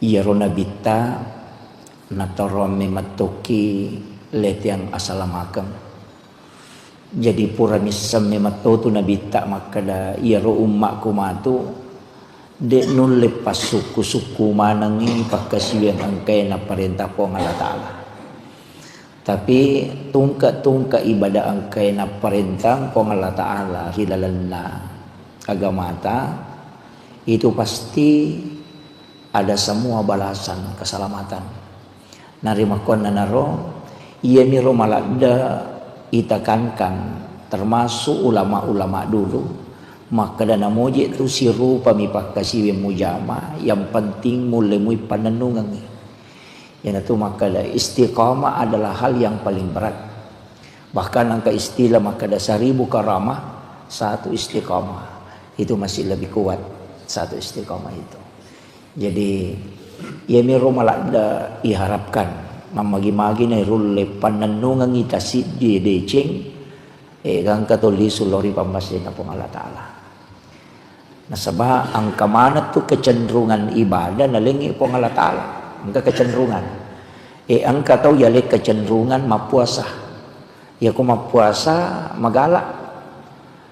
Iyarona bita natorome matoki letiang asalamakam. Jadi pura misam mematotu nabita makada iyaro ummak kumatu de nulle pasuku-suku manangi pakasiyan angkay na parenta po ng Allah Ta'ala. Tapi tungka ibadah angkay na parentang po ng Allah Ta'ala hilalan na agamata itu pasti ada semua balasan keselamatan. Narimakon na naro iya miro malada itakankan termasuk ulama-ulama dulu maka dana moje tu siru pamipakasi mujama yang penting mulai panenungan yang itu maka istiqamah adalah hal yang paling berat, bahkan angka istilah maka ada 1000 karamah satu istiqamah itu masih lebih kuat satu istiqamah itu. Jadi ya miro malada iharapkan mamagi-magi na rulle panenungan ita di deceng gang katoli sulori pamasin na pong Allah Ta'ala. Nasaba ang kamanat tu kecenderungan ibadah nalingi pong Allah Ta'ala. Angka kecenderungan. Ang kataw yalik kecenderungan mapuasa. Ya ko mapuasa magala.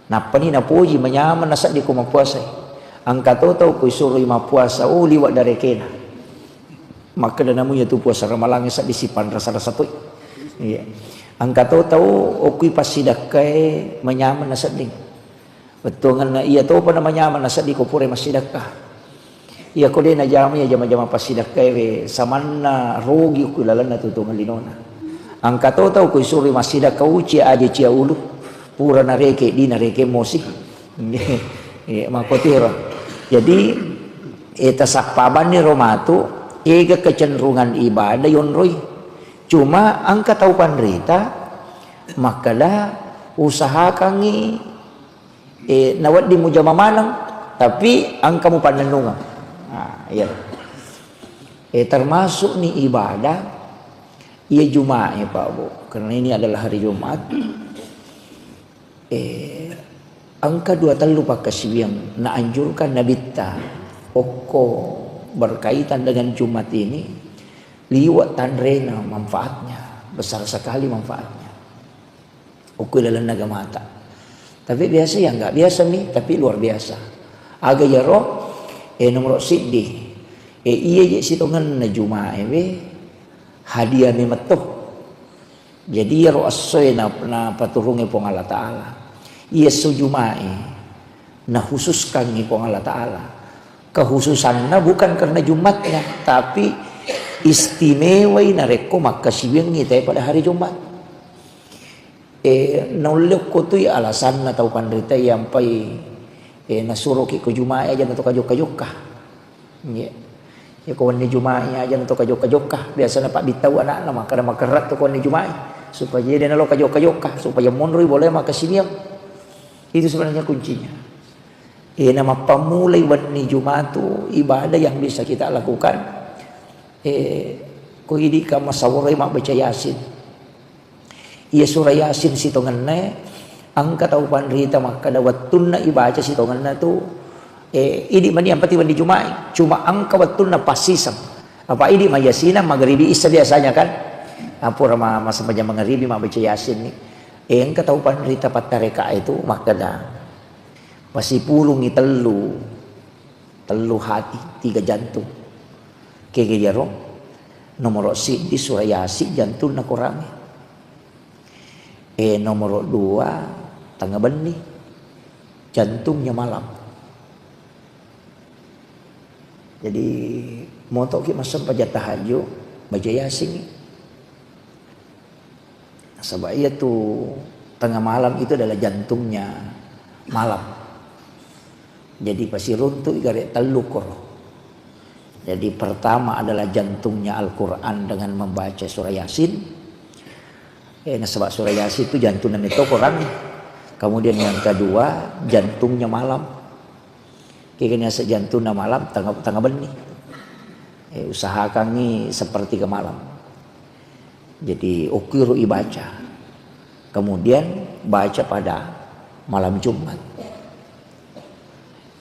Napani na puji manyaman nasa di ko mapuasa. Ang kataw taw ko isuroy mapuasa liwat dari kena. Maka na mo ya tu puasa ramalang sa disipan rasa-rasa tu. Iya. Ang kataw taw okoy pasidakay manyaman nasa ding. Betul nga iya to pa na manyaman nasa di ko pure masidakah. Iya ko din na jama ya jama-jama pasidakay saman na rogi ko lalan na tutungan linona. Ang kataw taw ko isuri masidakah uci adi cia ulu pura na reke di na reke mosi. Iya makotiro. Jadi eta sakpaban ni romatu ega kecenderungan ibadah yon roy. Cuma ang kataupan rita makalah usahakan ni nawat di mujama manang tapi ang kamu panenungan. Ya. Termasuk ni ibadah ia Jumat ya Pak Bu. Karena ini adalah hari Jumat. Angka 2 telu pakasi yang naanjurkan nabita pokok berkaitan dengan Jumat ini liwat tanrena manfaatnya besar sekali manfaatnya. Ukulan naga mata. Tapi biasa ya enggak biasa nih tapi luar biasa. Aga yaro nomor siddi iya je sitongan na Jumaa hadiah ni matuh. Jadi yaro asoy na paturungi pong Allah Ta'ala. Iya so Jumaa na khususkan ni pong Allah Ta'ala. Kehususan na bukan karena Jumatnya tapi istimewa na reko makasibing kita pada hari Jumat. Naulok ko to'y alasan na tau pandrita yang pa'y nasuruh ki ko Jumaa aja na to kajok-kajok ka. Ya kawan ni Jumaa aja na to kajok-kajok ka. Biasa na pak bitaw anak na makarat to kawan ni Jumaa. Supaya dia nalo kajok-kajok ka. Supaya monroy boleh makasibiyang. Itu sebenarnya kuncinya. Nama pamulay wan ni Jumaa tu ibadah yang bisa kita lakukan. Ko hindi ka masawaray baca Yasin. Iya surah Yasin sitongan na ang kataupan rita maka dawatun na ibaca sitongan na tu idi man yang pati di Jumaa cuma ang kawatun na pasisam apa idi ma Yasina maghribi isa biasanya kan apura masa pajam maghribi baca Yasin ni ang kataupan rita patareka itu maka da pasipulong telu hati 3 jantung kaya jaro nomor si di surah Yasin jantung na kurang nomor 2 tengah benih jantungnya malam. Jadi motok ki masam pajat tahajud baca Yasin. Sebab ia tuh tengah malam itu adalah jantungnya malam. Jadi pasti runtuh igare telukor. Jadi pertama adalah jantungnya Al-Quran dengan membaca surah Yasin. Sebab surah Yasin itu jantungnya itu Quran. Kemudian yang kedua jantungnya malam. Kayaknya sejantungnya malam tengah benih. Usahakan nih seperti ke malam. Jadi ukiru ibaca. Kemudian baca pada malam Jumat.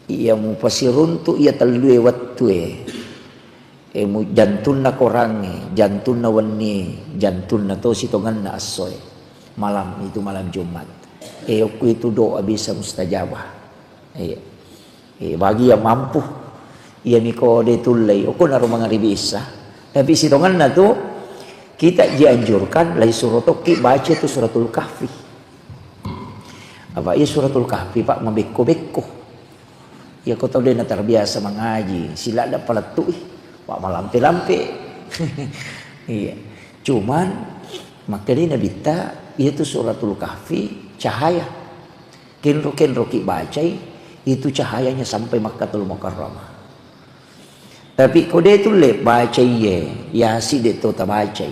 Ia mupasirun tu ia telue wattu jantun na korangi, jantun na wani, jantun na to sitongan na asoy. Malam itu malam Jumat. Aku itu doa bisa mustajabah. Bagi yang mampu, ia miko de tulai, aku naruh mengari bisa. Tapi sitongan na tu kita dianjurkan lai suratoki baca tu suratul kahfi. Apa ia suratul kahfi pak membeko-beko. Ya kau tahu dia nak terbiasa mengaji, sila ada peletu. Pak malampe-lampe. Iya. Cuman makanya Nabi ta itu suratul kahfi cahaya. Kenro ki bacai itu cahayanya sampai Makkahul Mukarramah. Tapi kau dia tu le bacai ya si de to ta bacai.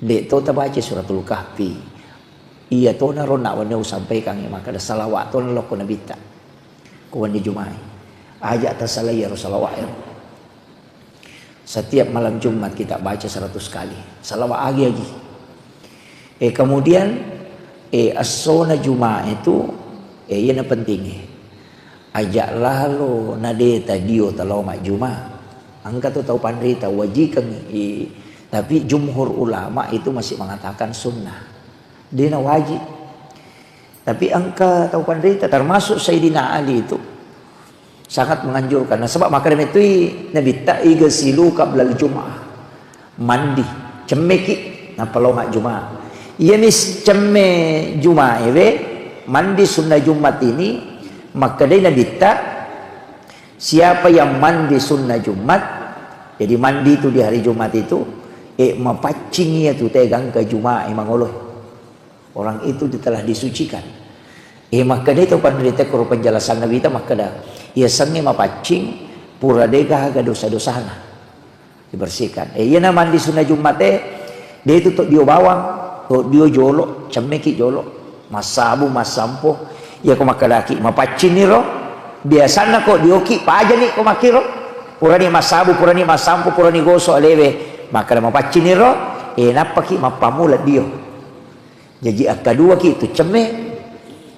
De to ta baca suratul kahfi. Iya to na rona wana sampai kang maka ada salawat to lo ko Nabi ta. Ko wan di Jumat. Ajak ta salaya salawat. Setiap malam Jumat kita baca 100 kali. Salawat lagi. Kemudian as-sona Jumat itu yang penting. Ajak lalu nadeta dio talau mak Jumat. Angka tu tahu pandai tahu wajib tapi jumhur ulama itu masih mengatakan sunnah. Dia wajib. Tapi angka tahu pandai termasuk Sayyidina Ali itu sangat menganjurkan. Nah, sebab makanan itu Nabi tak igasilu qablal Jum'ah. Mandi, cemeki napa lo mak Jumat. Ia mis cemme Jumat mandi sunnah Jumat ini maka dia Nabi tak siapa yang mandi sunnah Jumat jadi mandi itu di hari Jumat itu mapacing tu tegang ke Jumat mangoloh. Orang itu telah disucikan. Maka dia tu pandai koro penjelasan Nabi ta maka dah ia sange mapacing pura dega ga dosa-dosana dibersihkan. Ia na mandi sunnah Jumat dia itu tok dio bawang, tok dio jolo, cemeki jolo, masabu masampo, ya ko makalaki mapacing ni ro. Biasana ko dioki paja ni ko makiro. Pura ni masabu, pura ni masampo, pura ni goso alewe, maka mapacing ni ro, napaki mapamula dio. Jadi kedua ki itu ceme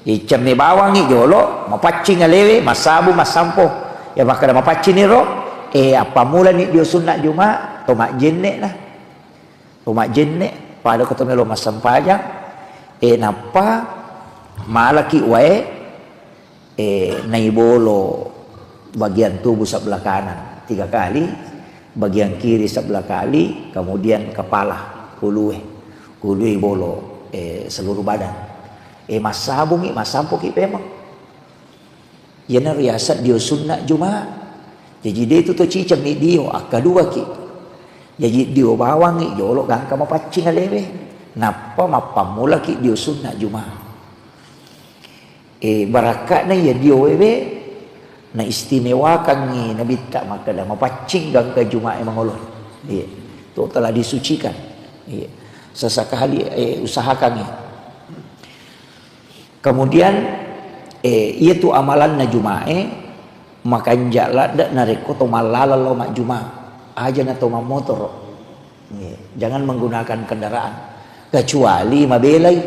icamne bawang ni jolo mapacing alewe masabu masampo ya maka mapacing ni ro apa mula ni dia sunat Jumat tomak jenne lah tomak jenne pada ketemu lo masam pajang napa malaki wae naibolo bagian tubuh sebelah kanan 3 kali bagian kiri sebelah kali kemudian kepala huluwe bolo seluruh badan masabungi masampo ki memang yana riasat dia sunnah Jumat jadi dia tu cicam ni dia kedua ki jadi dia bawang ni jolok gangka mapacing alewe napa mapamula ki dia sunnah Jumat barakat na ya dia wewe na istimewakan ni Nabi tak maka dah mapacing gangka Jumat mangolon tu telah disucikan sesekali usahakan ni. Kemudian ia tu amalan na Jumat makan jala dak nareko to malala lo mak Jumat aja na to motor. Jangan menggunakan kendaraan kecuali mabelai.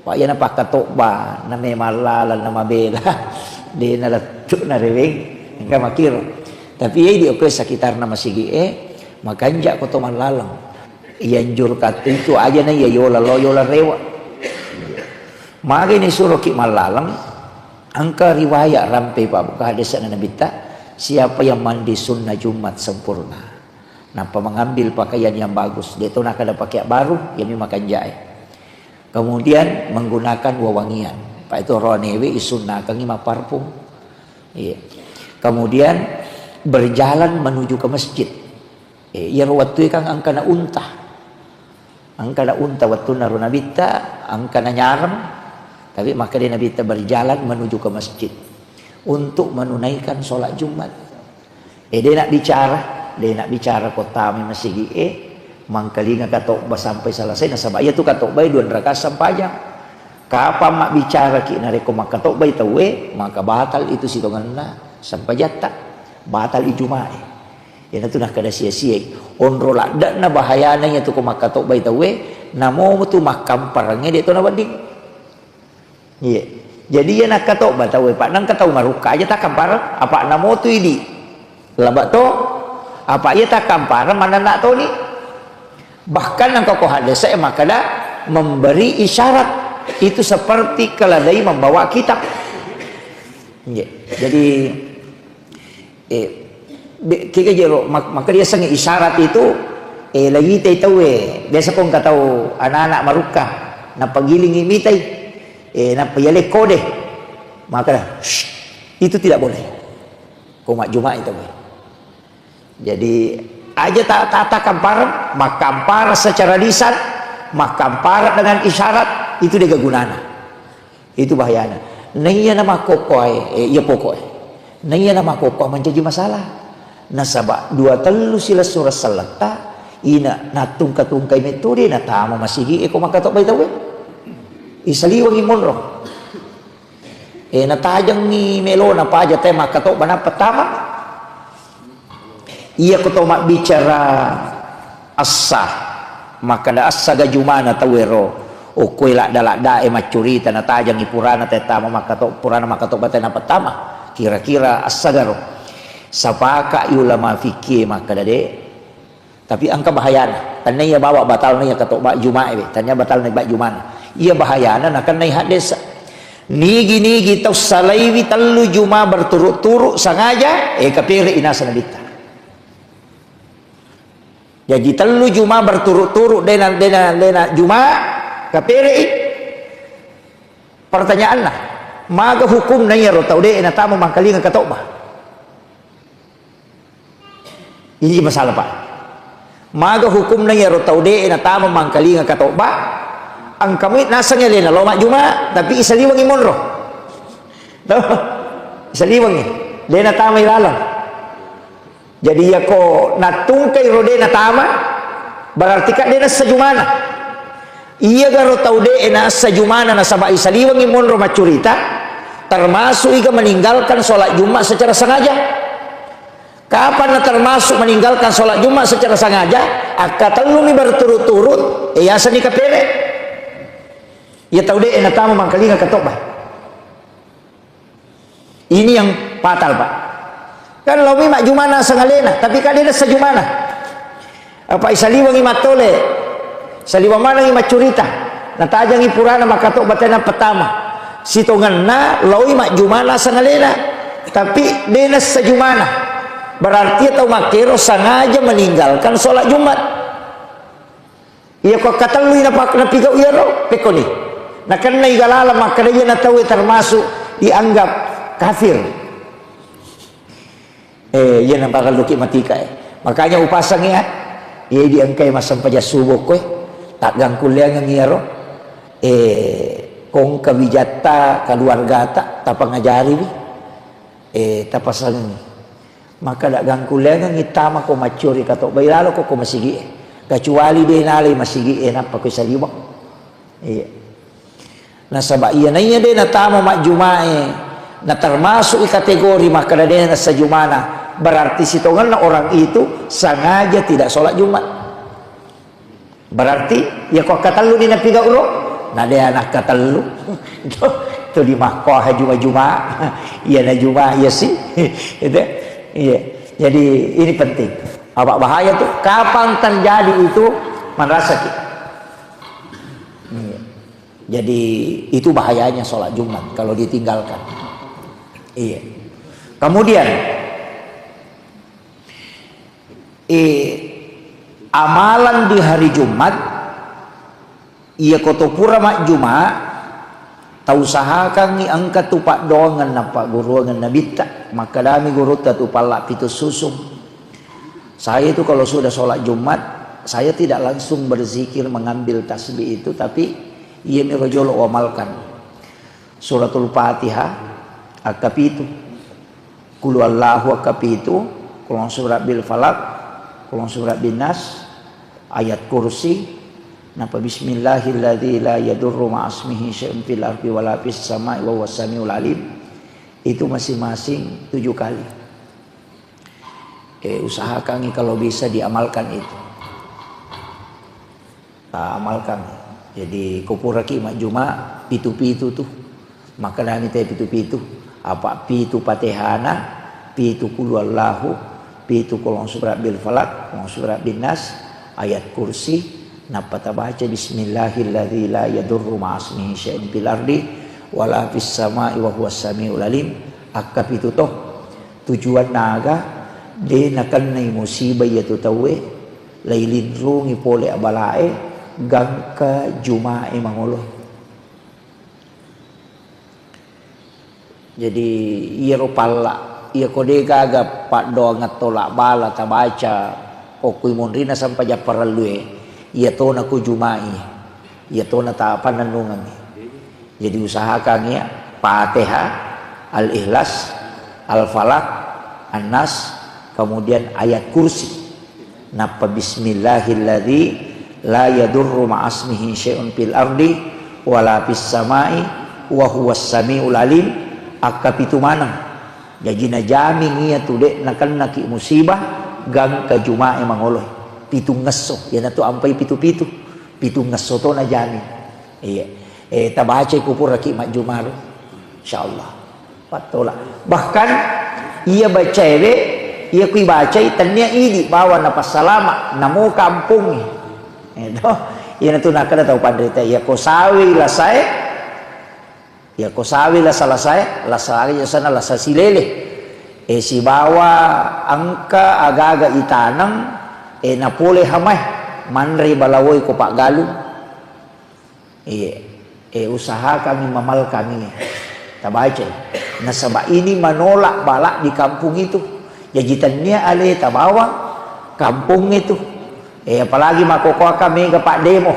Pak ya na pakatokba na me malala na mabela. Di na latuk na reweng engka makiro. Tapi ia di oke sekitar nama sigi makan jak ko to malalang. Ianjur kat itu aja na ya yola rewa. Mari ni suruh ki malalang angka riwayat rampai pak buka hadis Nabi tak siapa yang mandi sunnah Jumat sempurna napa mengambil pakaian yang bagus dia tu nak ada pakai baru yang makan jahe kemudian menggunakan wewangian pak itu ronewe sunnah kangi ma parfum kemudian berjalan menuju ke masjid ya waktu kang angka na unta waktu naru Nabi tak angka na nyaram. Tapi maka dia Nabi berjalan menuju ke masjid untuk menunaikan sholat Jumat. Dia nak bicara kota masih mangkalinga katokba sampai selesai nasabah ya tu katokba 2 rakaat sampajang. Kapan mak bicara ki nareko mak katokba itu maka batal itu sitonganna sampai jata batal i Jumat. Ya tu nak kada sia-sia. Onro lak dak na bahayana nya tu ko mak katokba itu namo tu makam parangnya dia tu na banding. Iya. Jadi ya nak katok batawe pak nang katau maruka aja tak kampar apa namo tu ini. Labak to Apa ia tak kampara mana nak tahu ni. Bahkan engkau kau hadis saya maka dah memberi isyarat itu seperti keledai membawa kitab. Jadi kita jero maka dia sangat isyarat itu lagi tahu biasa pun kata tahu anak-anak marukah na pagiling imitai na payale kode maka itu tidak boleh. Komak Jumat itu. Jadi aja tak kampar, mak kampar secara lisan, mak kampar dengan isyarat itu dia gunana. Itu bahayanya. Naya nama kokoi, ya pokok. Naya nama kokoi menjadi masalah. Nasabak dua telu sila surah salata, ina natung katungkai metode na tama masigi ko makatok bay tawe. Isaliwang imonro. Natajang ni melo na paja tema katok bana pertama. Ia kutoma bicara asah maka da asa gajumana tawero o kuila dalak macurita na tajang ipurana tetama maka to purana maka to batena pertama kira-kira asagaro sapaka ulama fikih maka dade tapi angka bahayana tanya ia bawa batal nih katok bak jumae tanya batal nih bak jumana ia bahayana nak nai hadis nigi tau salaiwi telu juma berturut-turut sengaja kapire inasa nabita. Jadi telu juma berturut-turut dena juma kapiri. Pertanyaan lah, maga hukum naya rotau de na tamu mangkali nga katokba. Ini masalah Pak. Maga hukum naya rotau de na tamu mangkali nga katokba. Ang kamit nasanya lena loma juma tapi isaliwang imonro. Isaliwang dena tamu ilalang. Jadi ya ko natungkai rode na tama berarti kan dia sejumana iya garo taude na sejumana na sabay saliwang imon ro macurita termasuk iga meninggalkan sholat Jumat secara sengaja. Kapan na termasuk meninggalkan sholat Jumat secara sengaja akatalumi berturut-turut asa ni kapere ya taude na tama mangkali nga katok ba ini yang fatal Pak. Kan lawi mak jumana sengalena tapi kan dia sejumana apa isaliwang imatole saliwang mana imacurita natajang ipurana makatok batena pertama sitongan na lawi mak jumana sengalena tapi dia sejumana berarti atau makero sengaja meninggalkan sholat Jumat iya kok kata lu napiga uyaro pekoni nah kan na igalala maka dia natawi termasuk dianggap kafir. Ia nampak luki matika makanya upasang ya ia diangkai masam paja subuh koe tak gangkuliang ngiro kong kawijata keluarga tak ngajari tapasang maka tak gangkuliang ngitama ko macuri katok bailalo ko masigi kecuali dia nali masigi napa ko saliwak nasaba iya na iya dia natama mak jumae na termasuk kategori maka dia na sajumana berarti sitongan orang itu sengaja tidak sholat Jumat berarti ya kok kata lu ni napiga ulo nah dia anak kata lu itu di mahkoh Juma iya na Juma iya sih itu iya jadi ini penting apa bahaya tuh kapan terjadi itu merasa kita jadi itu bahayanya sholat Jumat kalau ditinggalkan iya kemudian amalan di hari Jumat ia kotopura mak Jumat tau usahakan ni angkat tupak doangan napa guru ngan nabita maka dami guru tu palak pitu susum saya itu kalau sudah sholat Jumat saya tidak langsung berzikir mengambil tasbih itu tapi ia merojolo amalkan suratul Fatihah akapitu kul wallahu akapitu kulon surat bil falak kulon surat bin nas ayat kursi napa bismillahilladzi la yadurru ma'asmihi syai'un fil ardi wala fis samai wa huwas samiul alim itu masing-masing 7 kali usahakan kalau bisa diamalkan itu amalkan jadi kupuraki mak Juma pitu-pitu tuh maka dani teh pitu-pitu apa pitu Fatihana pitu kul wallahu pitu kolong surat bil falak, kolong surat bin nas, ayat kursi. Napa ta baca bismillahilladzi la yadurru ma'asmihi syai'un fil ardi wala fis sama'i wa huwas samiul alim. Akap itu toh tujuan naga de nakan nai musibah ya tu tawe lailin rungi pole abalae gangka jumae mangolo. Jadi iya pala iya kode gaga pak doa ngatolak bala ta baca okui monrina sampai japaralue iya to na ku jumai iya to na ta pananungan. Jadi usahakan ya Fatihah, Al-Ikhlas, Al-Falaq, An-Nas, kemudian ayat kursi. Napa bismillahilladzi la yadurru ma'asmihi syai'un fil ardi wala fis sama'i wa huwas samiul alim. Akap itu mana jadi na jami niya tude nakan naki musibah gang ka jumae mangoloy pitu ngeso ya na to ampai pitu-pitu pitu ngeso to na jami iya tabaca ko pura ki mak jumaro insyaallah patola bahkan ia baca ia kui baca tanya ini bawa napas salama namo kampung itu ia na to nakada tau pandrita ia ko sawi la saya ya ko sawi la salasai la sari sana la sasilele si bawa angka agaga itanang na pole hamai manri balawoi ko pak galu usaha kami mamal kami tabaca nasaba ini menolak balak di kampung itu jajitannya ale tabawa kampung itu apalagi makoko kami ke pak demo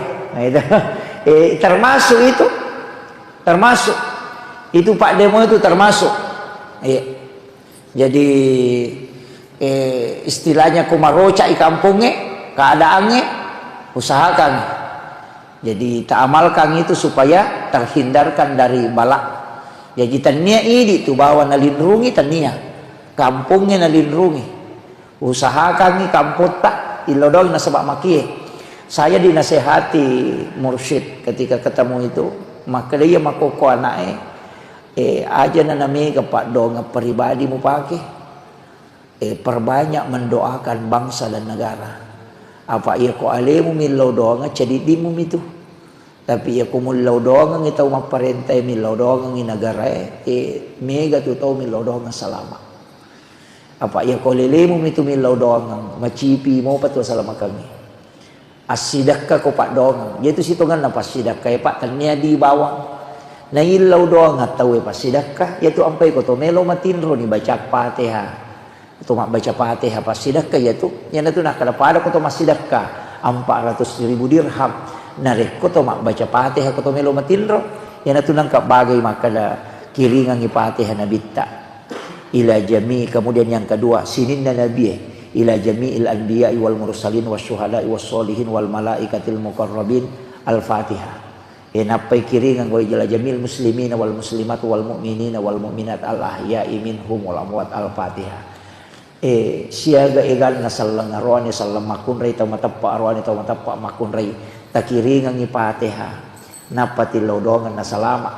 termasuk itu termasuk itu pak demo itu termasuk jadi istilahnya kumaroca i kampungnya keadaannya usahakan jadi ta'amalkan itu supaya terhindarkan dari balak jadi tania ini tu bawa nalindrungi tania kampungnya nalindrungi usahakan i kampung tak ilodong nasabak makie saya dinasehati mursyid ketika ketemu itu maka dia makoko anaknya aja nanami kepak doa pribadi mu pakai perbanyak mendoakan bangsa dan negara apa ia ko alemu milau doa jadi dimum itu tapi ia ko mulau doa ngitau maparentai milau doa ngi negara mega tu tau milau doa salama apa ia ko lelemu itu milau doa macipi mau patu salama kami asidakka ko pak doa yaitu sitongan napa sidakka pak tanya di bawah na ilaw doa nga tawe pa sidakka yaitu ampai ko to melo matinro ni baca Fatihah to baca Fatihah pa sidakka yaitu yan na to nakalapada ko to masidakka 400,000 dirham narek ko to baca Fatihah ko to melo matinro yan na to nang kabagay makala kiringan ni Fatihah na bitta ila jami kemudian yang kedua sinin na nabi ila jami'il anbiya'i wal mursalin wasyuhada'i wassolihin wal malaikatil muqarrabin al-Fatihah napai kiringan wa ijala jamil muslimina wal muslimat wal mu'minina wal mu'minat al ahya'i minhum wal amwat al Fatihah siaga egal na sallang arwani sallam makun ray taw matappa arwani taw matappa makun ray takiringan ni Fatihah napati lodongan na salama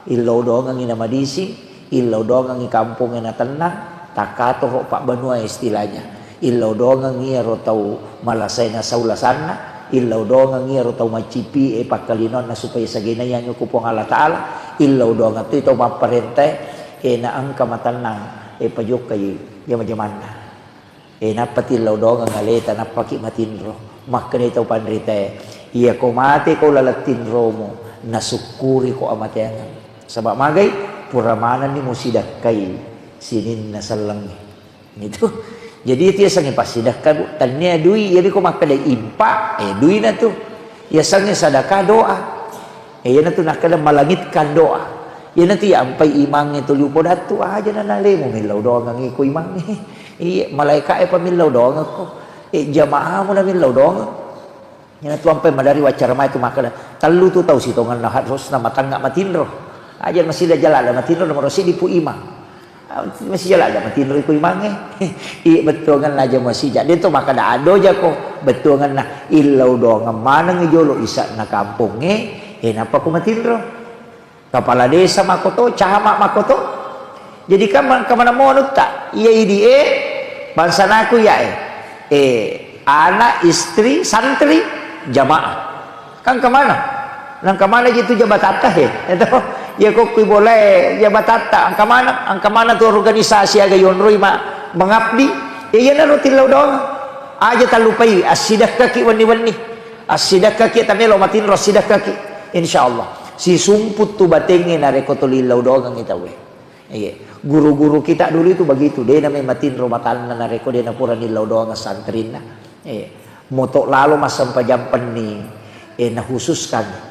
ilodongan ni namadisi ilodongan ni kampung na tenang takato ro pak banua istilahnya ilodongan ni ro taw malasay na saulasana ilaw do nga ngiro taw macipi pakalinon na supaya sa ginayan nyo kupong Allah Ta'ala ilaw do nga ito ito maparente na ang kamatanang pajuk kay yamajaman na napatilaw do nga ngaleta napaki matinro makna ito panrite iya ko mati ko lalatinro mo nasukuri ko amatengan sabak magay puramanan ni mo sidak kay sinin na salang ito. Jadi itu sangi pasidakkan tanya dui jadi ko makada impa dui na tu ya sangi sadakah doa ya na tu nakada malangitkan doa ya nanti ampai imang itu lupo datu aja na nalemo milau doa ngangi ko imang iya malaika pamilau doa ngako jamaah mo na milau doa ya na tu ampai madari wacarma itu makada talu tu tahu sitongan na harus na matangga matinro aja masih dah jalan matinro nomor si dipu imang masih jalan ada matinro ko imange betul kan aja masih jadi itu maka ada aja kok betul kan nah ilau doang mana ngejolo isa na kampungnya napa ko matinro kepala desa makoto cahamak makoto jadi kemana mau tak iya ini bangsa naku ya anak, istri, santri, jamaah. Kan kemana? Nang kemana gitu jabat tata itu ya kok boleh jabat tata. Ang kemana tuh organisasi aga yonroi mengabdi. Ya na rutin law doang. Aja talupai asidak kaki wani-wani. Asidak kaki tamelo matin ro sidak kaki. Insyaallah. Si sumput tu batengin na rekotulilaw doang kita we. Iya. Guru-guru kita dulu itu begitu. Dia namanya matin romatan na reko dia na pura nilaw doang santrin na. Iya. Motok lalu mas sampai jam nih. Nah khususkan